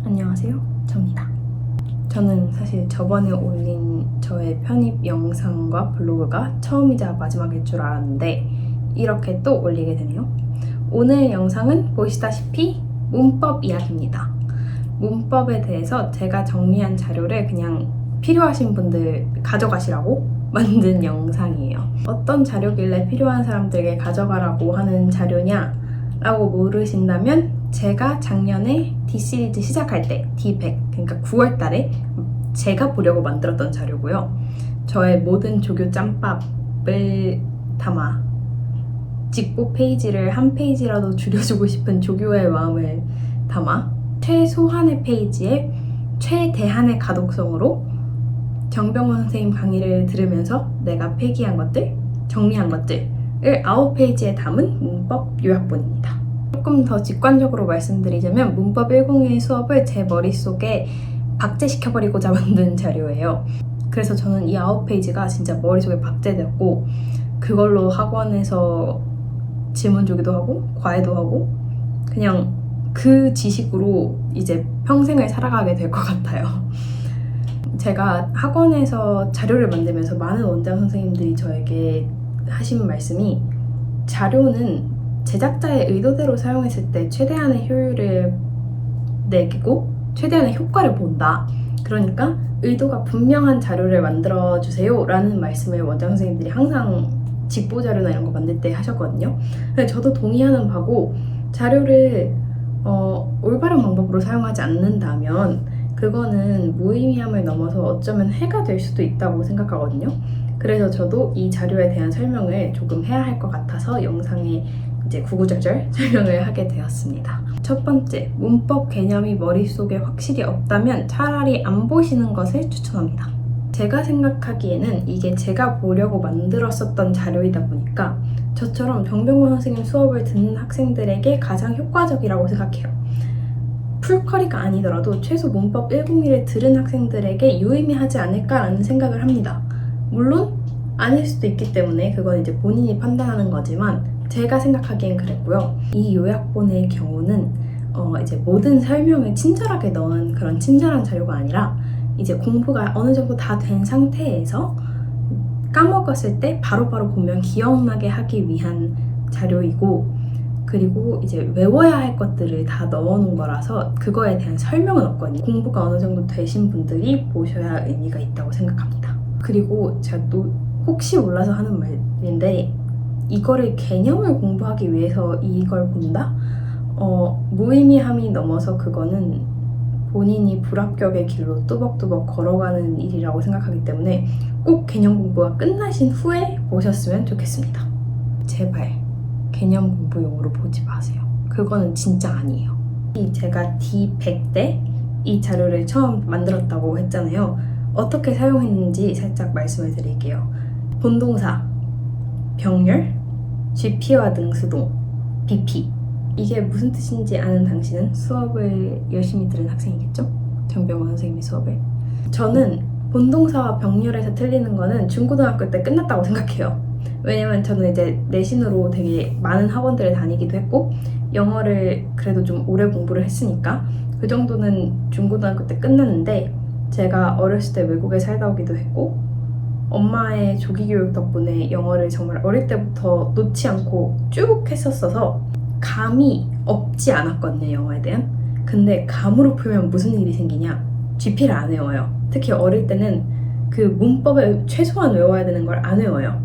안녕하세요, 저입니다. 저는 사실 저번에 올린 저의 편입 영상과 블로그가 처음이자 마지막일 줄 알았는데 이렇게 또 올리게 되네요. 오늘 영상은 보시다시피 문법 이야기입니다. 문법에 대해서 제가 정리한 자료를 그냥 필요하신 분들 가져가시라고 만든 영상이에요. 어떤 자료길래 필요한 사람들에게 가져가라고 하는 자료냐? 라고 모르신다면 제가 작년에 D 시리즈 시작할 때 D100, 그러니까 9월 달에 제가 보려고 만들었던 자료고요. 저의 모든 조교 짬밥을 담아 직보 페이지를 한 페이지라도 줄여주고 싶은 조교의 마음을 담아 최소한의 페이지에 최대한의 가독성으로 정병원 선생님 강의를 들으면서 내가 필기한 것들, 정리한 것들을 9페이지에 담은 문법 요약본입니다. 조금 더 직관적으로 말씀드리자면 문법 101 수업을 제 머릿속에 박제시켜버리고자 만든 자료예요. 그래서 저는 이 9페이지가 진짜 머릿속에 박제되었고 그걸로 학원에서 질문 주기도 하고 과외도 하고 그냥 그 지식으로 이제 평생을 살아가게 될 것 같아요. 제가 학원에서 자료를 만들면서 많은 원장 선생님들이 저에게 하신 말씀이 자료는 제작자의 의도대로 사용했을 때 최대한의 효율을 내기고 최대한의 효과를 본다. 그러니까 의도가 분명한 자료를 만들어주세요 라는 말씀을 원장 선생님들이 항상 직보 자료나 이런 거 만들 때 하셨거든요. 근데 저도 동의하는 바고 자료를 올바른 방법으로 사용하지 않는다면 그거는 무의미함을 넘어서 어쩌면 해가 될 수도 있다고 생각하거든요. 그래서 저도 이 자료에 대한 설명을 조금 해야 할 것 같아서 영상에 이제 구구절절 설명을 하게 되었습니다. 첫 번째, 문법 개념이 머릿속에 확실히 없다면 차라리 안 보시는 것을 추천합니다. 제가 생각하기에는 이게 제가 보려고 만들었었던 자료이다 보니까 저처럼 정병원 선생님 수업을 듣는 학생들에게 가장 효과적이라고 생각해요. 풀커리가 아니더라도 최소 문법 101을 들은 학생들에게 유의미하지 않을까라는 생각을 합니다. 물론 아닐 수도 있기 때문에 그건 이제 본인이 판단하는 거지만 제가 생각하기엔 그랬고요. 이 요약본의 경우는 이제 모든 설명을 친절하게 넣은 그런 친절한 자료가 아니라 이제 공부가 어느 정도 다 된 상태에서 까먹었을 때 바로바로 보면 기억나게 하기 위한 자료이고 그리고 이제 외워야 할 것들을 다 넣어놓은 거라서 그거에 대한 설명은 없거든요. 공부가 어느 정도 되신 분들이 보셔야 의미가 있다고 생각합니다. 그리고 제가 또 혹시 몰라서 하는 말인데 이거를 개념을 공부하기 위해서 이걸 본다? 무의미함이 넘어서 그거는 본인이 불합격의 길로 뚜벅뚜벅 걸어가는 일이라고 생각하기 때문에 꼭 개념 공부가 끝나신 후에 보셨으면 좋겠습니다. 제발 개념 공부용으로 보지 마세요. 그거는 진짜 아니에요. 제가 D100 때 이 자료를 처음 만들었다고 했잖아요. 어떻게 사용했는지 살짝 말씀을 드릴게요. 본동사, 병렬, GP와 능수동, BP 이게 무슨 뜻인지 아는 당신은 수업을 열심히 들은 학생이겠죠? 정병원 선생님의 수업을. 저는 본동사와 병렬에서 틀리는 거는 중고등학교 때 끝났다고 생각해요. 왜냐면 저는 이제 내신으로 되게 많은 학원들을 다니기도 했고 영어를 그래도 좀 오래 공부를 했으니까 그 정도는 중고등학교 때 끝났는데 제가 어렸을 때 외국에 살다 오기도 했고 엄마의 조기교육 덕분에 영어를 정말 어릴 때부터 놓지 않고 쭉 했었어서 감이 없지 않았거든요, 영어에 대한. 근데 감으로 풀면 무슨 일이 생기냐? GP를 안 외워요. 특히 어릴 때는 그 문법을 최소한 외워야 되는 걸 안 외워요.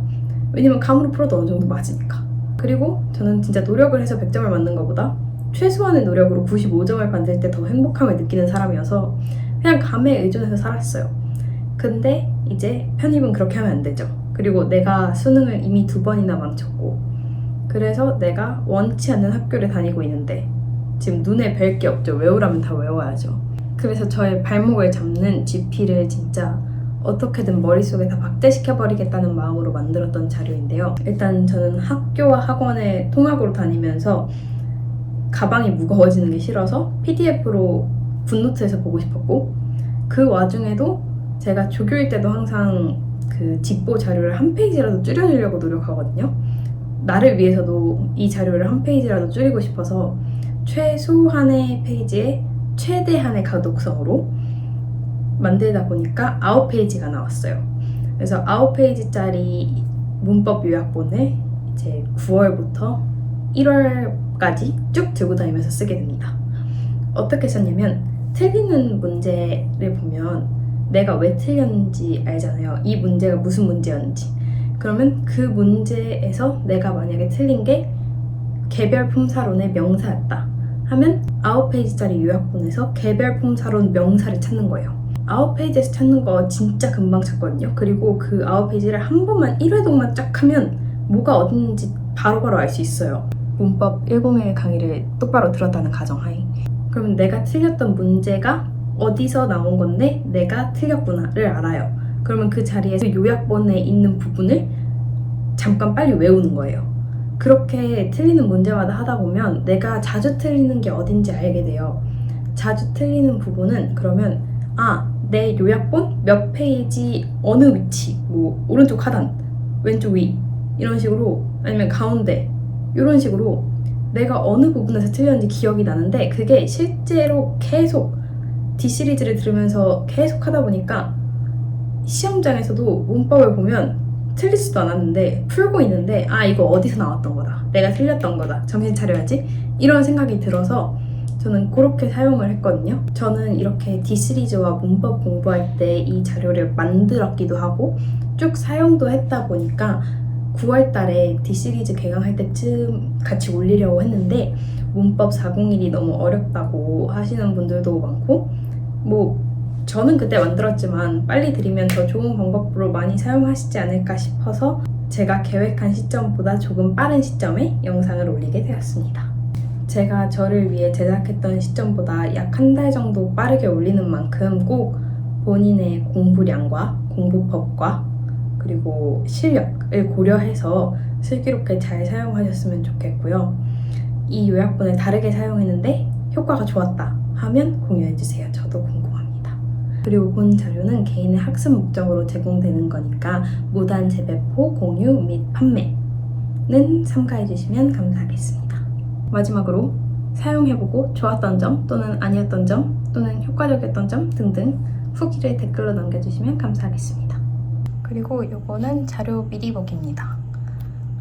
왜냐면 감으로 풀어도 어느 정도 맞으니까. 그리고 저는 진짜 노력을 해서 100점을 맞는 것보다 최소한의 노력으로 95점을 받을 때 더 행복함을 느끼는 사람이어서 그냥 감에 의존해서 살았어요. 근데 이제 편입은 그렇게 하면 안 되죠. 그리고 내가 수능을 이미 2번이나 망쳤고 그래서 내가 원치 않는 학교를 다니고 있는데 지금 눈에 뵐 게 없죠. 외우라면 다 외워야죠. 그래서 저의 발목을 잡는 GP를 진짜 어떻게든 머릿속에 다 박제시켜버리겠다는 마음으로 만들었던 자료인데요. 일단 저는 학교와 학원을 통학으로 다니면서 가방이 무거워지는 게 싫어서 PDF로 굿노트에서 보고 싶었고 그 와중에도 제가 조교일 때도 항상 그 직보 자료를 한 페이지라도 줄여주려고 노력하거든요. 나를 위해서도 이 자료를 한 페이지라도 줄이고 싶어서 최소한의 페이지에 최대한의 가독성으로 만들다 보니까 9페이지가 나왔어요. 그래서 9페이지짜리 문법 요약본을 이제 9월부터 1월까지 쭉 들고 다니면서 쓰게 됩니다. 어떻게 썼냐면 틀리는 문제를 보면 내가 왜 틀렸는지 알잖아요. 이 문제가 무슨 문제였는지. 그러면 그 문제에서 내가 만약에 틀린 게 개별 품사론의 명사였다 하면 9페이지짜리 요약본에서 개별 품사론 명사를 찾는 거예요. 9페이지에서 찾는 거 진짜 금방 찾거든요. 그리고 그 9페이지를 한 번만 1회독만 쫙 하면 뭐가 어딨는지 바로바로 알 수 있어요. 문법 101 강의를 똑바로 들었다는 가정하에. 그러면 내가 틀렸던 문제가 어디서 나온 건데 내가 틀렸구나를 알아요. 그러면 그 자리에서 요약본에 있는 부분을 잠깐 빨리 외우는 거예요. 그렇게 틀리는 문제마다 하다 보면 내가 자주 틀리는 게 어딘지 알게 돼요. 자주 틀리는 부분은 그러면 내 요약본 몇 페이지 어느 위치, 뭐 오른쪽 하단, 왼쪽 위 이런 식으로, 아니면 가운데 이런 식으로 내가 어느 부분에서 틀렸는지 기억이 나는데, 그게 실제로 계속 D시리즈를 들으면서 계속 하다 보니까 시험장에서도 문법을 보면 틀리지도 않았는데 풀고 있는데 이거 어디서 나왔던 거다, 내가 틀렸던 거다, 정신 차려야지, 이런 생각이 들어서 저는 그렇게 사용을 했거든요. 저는 이렇게 D시리즈와 문법 공부할 때 이 자료를 만들었기도 하고 쭉 사용도 했다 보니까 9월 달에 D시리즈 개강할 때쯤 같이 올리려고 했는데 문법 401이 너무 어렵다고 하시는 분들도 많고, 뭐 저는 그때 만들었지만 빨리 드리면 더 좋은 방법으로 많이 사용하시지 않을까 싶어서 제가 계획한 시점보다 조금 빠른 시점에 영상을 올리게 되었습니다. 제가 저를 위해 제작했던 시점보다 약 한 달 정도 빠르게 올리는 만큼 꼭 본인의 공부량과 공부법과 그리고 실력을 고려해서 슬기롭게 잘 사용하셨으면 좋겠고요. 이 요약본을 다르게 사용했는데 효과가 좋았다 하면 공유해주세요. 저도 궁금합니다. 그리고 본 자료는 개인의 학습 목적으로 제공되는 거니까 무단 재배포, 공유 및 판매는 삼가해주시면 감사하겠습니다. 마지막으로 사용해보고 좋았던 점 또는 아니었던 점 또는 효과적이었던 점 등등 후기를 댓글로 남겨주시면 감사하겠습니다. 그리고 이거는 자료 미리 보기입니다.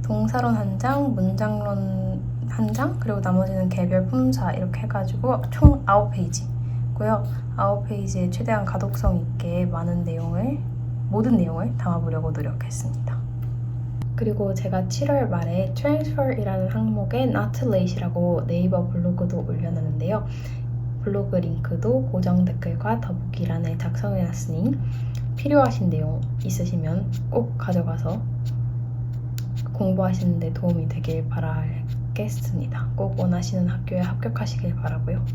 동사론 한 장, 문장론 한 장, 그리고 나머지는 개별 품사 이렇게 해가지고 총 9페이지고요. 9페이지에 최대한 가독성 있게 모든 내용을 담아보려고 노력했습니다. 그리고 제가 7월 말에 Transfer이라는 항목에 Not Late이라고 네이버 블로그도 올려놨는데요. 블로그 링크도 고정 댓글과 더보기란에 작성해놨으니 필요하신 내용 있으시면 꼭 가져가서 공부하시는 데 도움이 되길 바라겠습니다. 꼭 원하시는 학교에 합격하시길 바라고요.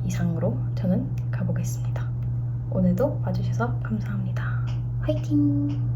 이상으로 저는 가보겠습니다. 오늘도 봐주셔서 감사합니다. 화이팅!